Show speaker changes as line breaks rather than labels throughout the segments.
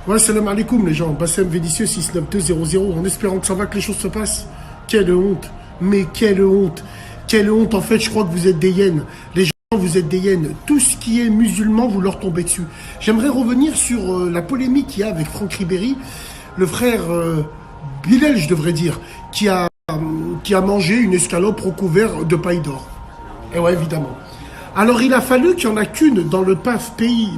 Ouais, salam alaikum les gens. Bassem Védicieux 69200 en espérant que ça va, que les choses se passent. Quelle honte. Mais quelle honte. Quelle honte. En fait, je crois que vous êtes des hyènes. Les gens, vous êtes des hyènes. Tout ce qui est musulman, vous leur tombez dessus. J'aimerais revenir sur la polémique qu'il y a avec Franck Ribéry, le frère Bilal, je devrais dire, qui a mangé une escalope recouverte de paille d'or. Et ouais, évidemment. Alors, il a fallu qu'il n'y en a qu'une dans le PAF,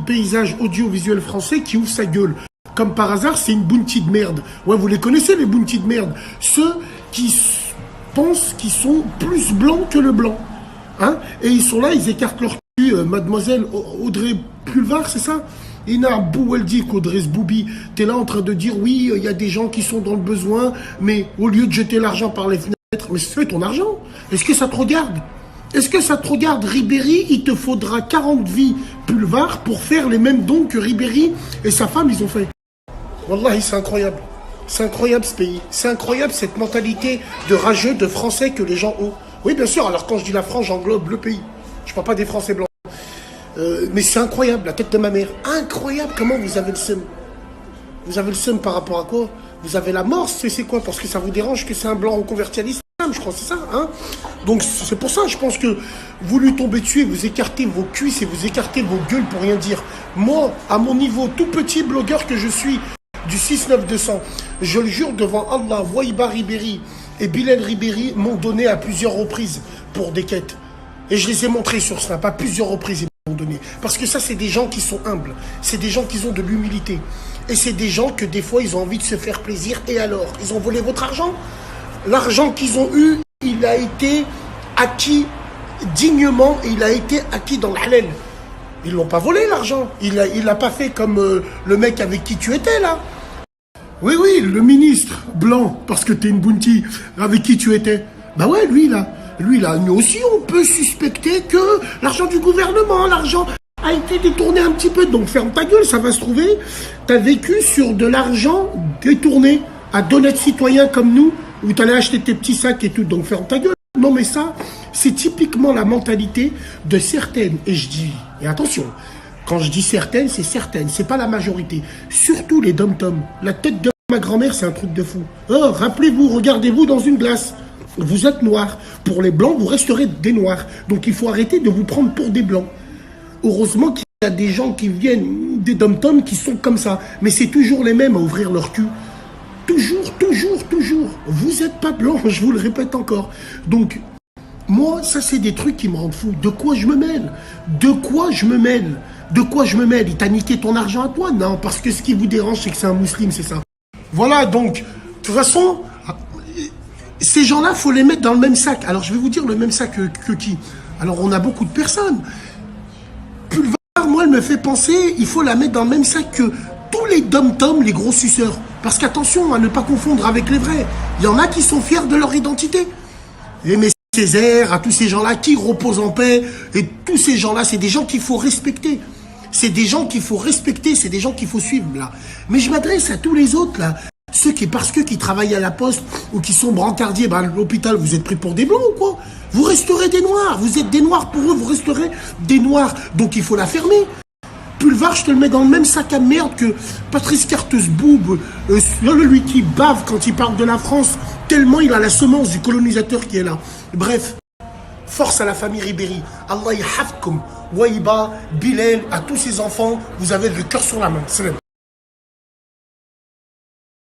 paysage audiovisuel français, qui ouvre sa gueule. Comme par hasard, c'est une bounty de merde. Ouais, vous les connaissez, les bounty de merde. Ceux qui pensent qu'ils sont plus blancs que le blanc. Hein? Et ils sont là, ils écartent leur cul. Mademoiselle Audrey Pulvar, c'est ça? Ina Bouweldik, Audrey Zboubi, t'es là en train de dire, oui, il y a des gens qui sont dans le besoin, mais au lieu de jeter l'argent par les fenêtres, mais c'est ton argent. Est-ce que ça te regarde? Est-ce que ça te regarde, Ribéry? Il te faudra 40 vies Pulvar pour faire les mêmes dons que Ribéry et sa femme, ils ont fait. Wallahi, c'est incroyable. C'est incroyable ce pays. C'est incroyable cette mentalité de rageux, de Français que les gens ont. Oui, bien sûr, alors quand je dis la France, j'englobe le pays. Je ne parle pas des Français blancs. Mais c'est incroyable, la tête de ma mère. Incroyable, comment vous avez le seum. Vous avez le seum par rapport à quoi? Vous avez la mort, c'est quoi? Parce que ça vous dérange que c'est un blanc reconverti à l'islam, je crois, c'est ça, hein? Donc c'est pour ça, je pense que vous lui tombez dessus et vous écartez vos cuisses et vous écartez vos gueules pour rien dire. Moi, à mon niveau, tout petit blogueur que je suis, du 69200, je le jure devant Allah, Waiba Ribéry et Bilal Ribéry m'ont donné à plusieurs reprises pour des quêtes. Et je les ai montrés sur Snap à plusieurs reprises, ils m'ont donné. Parce que ça, c'est des gens qui sont humbles. C'est des gens qui ont de l'humilité. Et c'est des gens que des fois, ils ont envie de se faire plaisir. Et alors, ils ont volé votre argent? L'argent qu'ils ont eu, il a été acquis dignement et il a été acquis dans le halal. Ils l'ont pas volé, l'argent. Il l'a pas fait comme le mec avec qui tu étais, là. Oui, oui, le ministre blanc, parce que t'es une bounty, avec qui tu étais. Bah ouais, lui, là, nous aussi, on peut suspecter que l'argent du gouvernement, l'argent a été détourné un petit peu. Donc ferme ta gueule, ça va se trouver. T'as vécu sur de l'argent détourné à d'honnêtes citoyens comme nous, où t'allais acheter tes petits sacs et tout. Donc ferme ta gueule. Non, mais ça, c'est typiquement la mentalité de certaines. Et je dis, et attention, quand je dis certaines, c'est pas la majorité. Surtout les dom-toms. La tête de ma grand-mère, c'est un truc de fou. Oh, rappelez-vous, regardez-vous dans une glace. Vous êtes noirs. Pour les blancs, vous resterez des noirs. Donc il faut arrêter de vous prendre pour des blancs. Heureusement qu'il y a des gens qui viennent, des dom-toms qui sont comme ça. Mais c'est toujours les mêmes à ouvrir leur cul. Toujours, toujours, toujours. Vous n'êtes pas blanc, je vous le répète encore. Donc, moi, ça, c'est des trucs qui me rendent fou. De quoi je me mêle? De quoi je me mêle? De quoi je me mêle? Il t'a niqué ton argent à toi? Non, parce que ce qui vous dérange, c'est que c'est un musulman, c'est ça. Voilà, donc, de toute façon, ces gens-là, il faut les mettre dans le même sac. Alors, je vais vous dire le même sac que qui? Alors, on a beaucoup de personnes. Pulvar, moi, elle me fait penser, il faut la mettre dans le même sac que tous les dom-toms, les gros suceurs. Parce qu'attention, à ne pas confondre avec les vrais. Il y en a qui sont fiers de leur identité. Et mais Césaire, à tous ces gens-là qui reposent en paix, et tous ces gens-là, c'est des gens qu'il faut respecter. C'est des gens qu'il faut respecter, c'est des gens qu'il faut suivre, là. Mais je m'adresse à tous les autres, là. Ceux qui, parce que qui travaillent à la poste ou qui sont brancardiers, à l'hôpital, vous êtes pris pour des blancs ou quoi? Vous resterez des noirs, vous êtes des noirs pour eux, vous resterez des noirs. Donc il faut la fermer. Pulvar, je te le mets dans le même sac à merde que Patrice Cartesboub, lui qui bave quand il parle de la France, tellement il a la semence du colonisateur qui est là. Bref, force à la famille Ribéry. Allah yahafkoum, Waiba, Bilal, à tous ses enfants, vous avez le cœur sur la main. Salam.